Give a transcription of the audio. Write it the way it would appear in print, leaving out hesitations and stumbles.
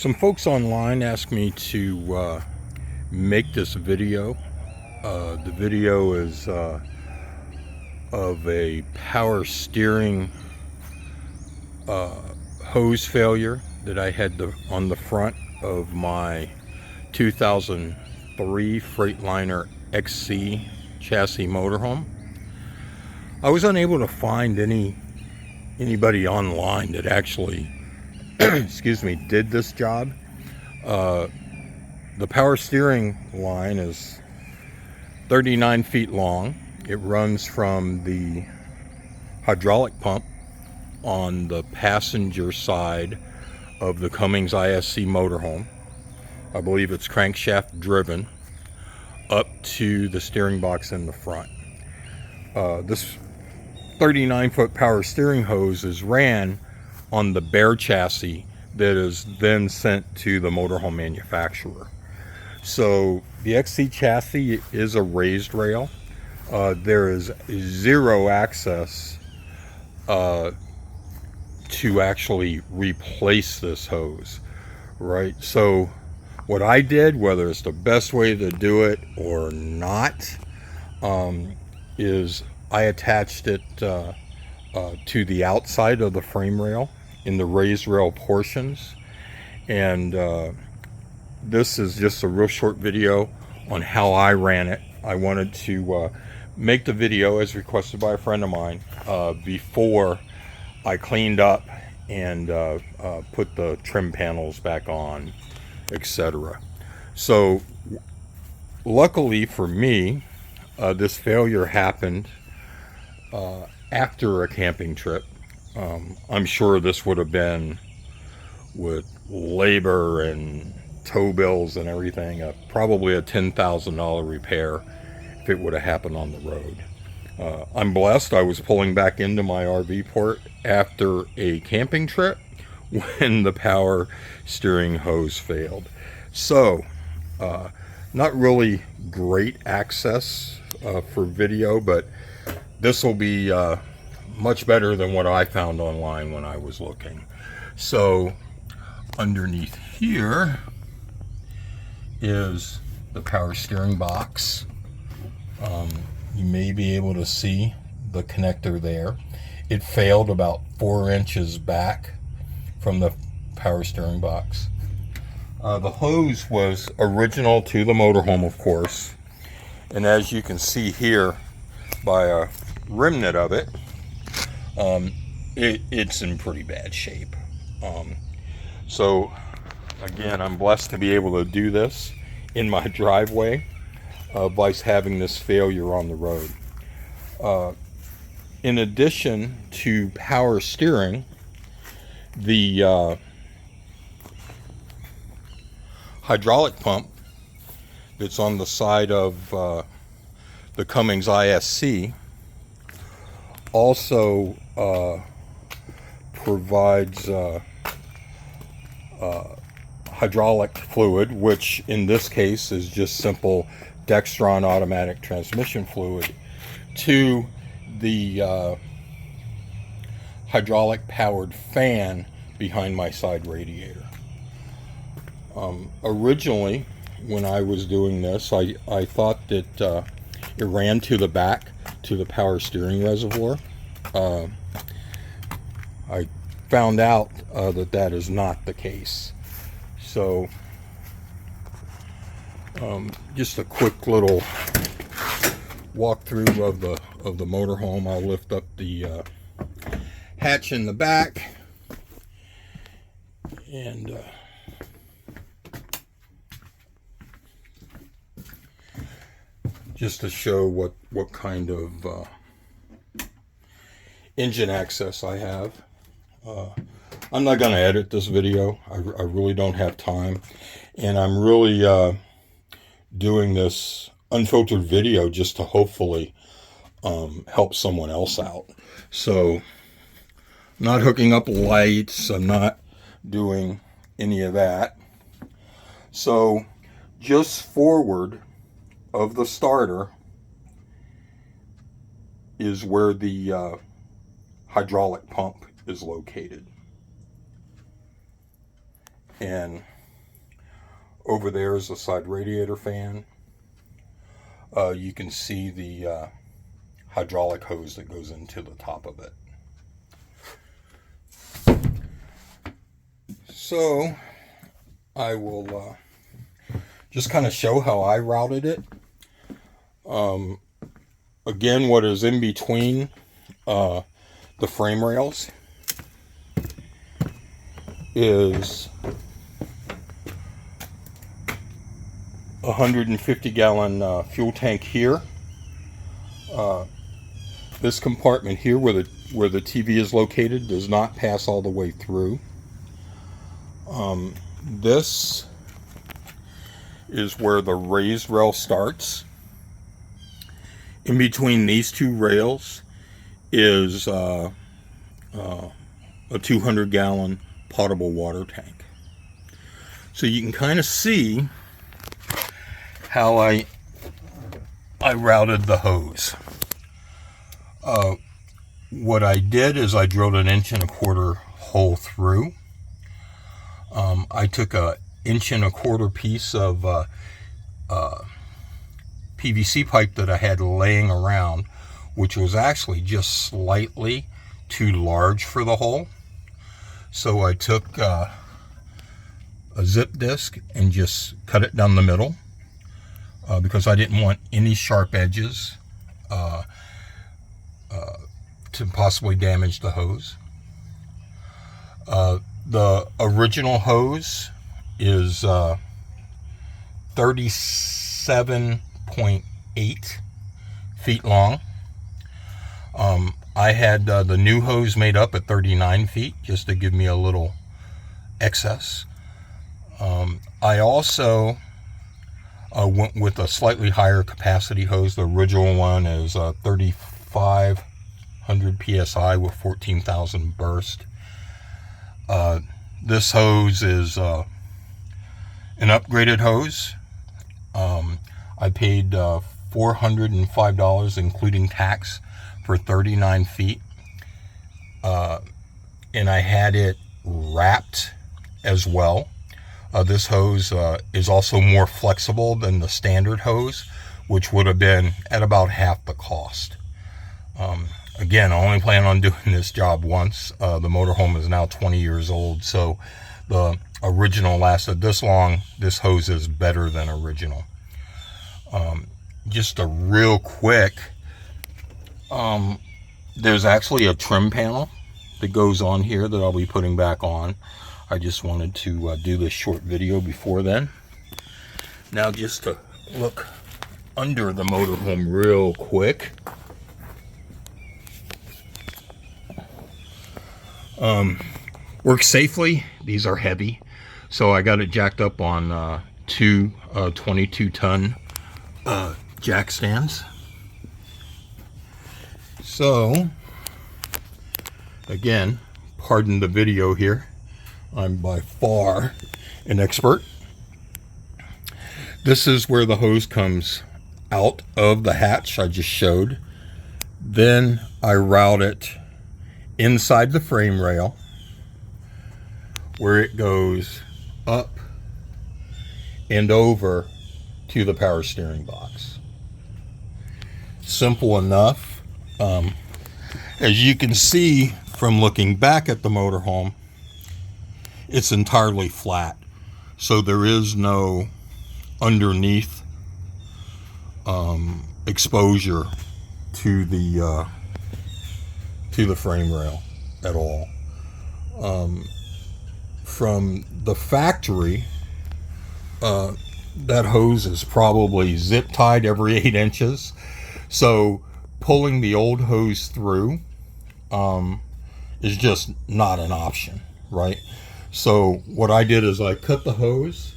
Some folks online asked me to make this video. The video is of a power steering hose failure that I had on the front of my 2003 Freightliner XC chassis motorhome. I was unable to find anybody online that actually excuse me, did this job. The power steering line is 39 feet long. It runs from the hydraulic pump on the passenger side of the Cummins ISC motorhome. I believe it's crankshaft driven up to the steering box in the front. This 39-foot power steering hose is ran on the bare chassis that is then sent to the motorhome manufacturer. So the XC chassis is a raised rail. There is zero access to actually replace this hose, right? So what I did, whether it's the best way to do it or not, is I attached it to the outside of the frame rail in the raised rail portions, and this is just a real short video on how I ran it. I wanted to make the video as requested by a friend of mine before I cleaned up and put the trim panels back on, etc. So luckily for me, this failure happened after a camping trip. I'm sure this would have been, with labor and tow bills and everything, probably a $10,000 repair if it would have happened on the road. I'm blessed. I was pulling back into my RV port after a camping trip when the power steering hose failed. So not really great access for video, but this will be much better than what I found online when I was looking. So underneath here is the power steering box. You may be able to see the connector there. It failed about 4 inches back from the power steering box. The hose was original to the motorhome, of course, and as you can see here by a remnant of it, it's in pretty bad shape. So again, I'm blessed to be able to do this in my driveway by having this failure on the road. In addition to power steering, the hydraulic pump that's on the side of the Cummins ISC also provides hydraulic fluid, which in this case is just simple Dextron automatic transmission fluid, to the hydraulic powered fan behind my side radiator. Originally, when I was doing this, I thought that it ran to the back to the power steering reservoir. I found out that is not the case. So just a quick little walkthrough of the motorhome. I'll lift up the hatch in the back and just to show what kind of engine access I have. I'm not going to edit this video. I really don't have time, and I'm really doing this unfiltered video just to hopefully help someone else out. So I'm not hooking up lights, I'm not doing any of that. So just forward of the starter is where the hydraulic pump is located. and over there is the side radiator fan. You can see the hydraulic hose that goes into the top of it. So I will just kind of show how I routed it. Again, what is in between the frame rails is a 150-gallon fuel tank here. This compartment here where the TV is located does not pass all the way through. This is where the raised rail starts. In between these two rails is a 200-gallon potable water tank. So you can kind of see how I routed the hose. What I did is I drilled an 1.25 inch hole through. I took a 1.25 inch piece of PVC pipe that I had laying around, which was actually just slightly too large for the hole. So I took a zip disc and just cut it down the middle, because I didn't want any sharp edges to possibly damage the hose. The original hose is 37.8 feet long. I had the new hose made up at 39 feet just to give me a little excess. I also went with a slightly higher capacity hose. The original one is 3,500 psi with 14,000 burst. This hose is an upgraded hose. I paid $405 including tax for 39 feet. And I had it wrapped as well. This hose is also more flexible than the standard hose, which would have been at about half the cost. Again, I only plan on doing this job once. The motorhome is now 20 years old, so the original lasted this long. This hose is better than original. Just a real quick, there's actually a trim panel that goes on here that I'll be putting back on. I just wanted to do this short video before then. Now just to look under the motorhome real quick. Works safely. These are heavy, so I got it jacked up on two 22-ton jack stands. So again, pardon the video here, I'm by far an expert. This is where the hose comes out of the hatch I just showed. Then I route it inside the frame rail where it goes up and over to the power steering box. Simple enough. As you can see from looking back at the motorhome, it's entirely flat, so there is no underneath exposure to the frame rail at all. From the factory, that hose is probably zip tied every 8 inches, so pulling the old hose through is just not an option, right? So what I did is I cut the hose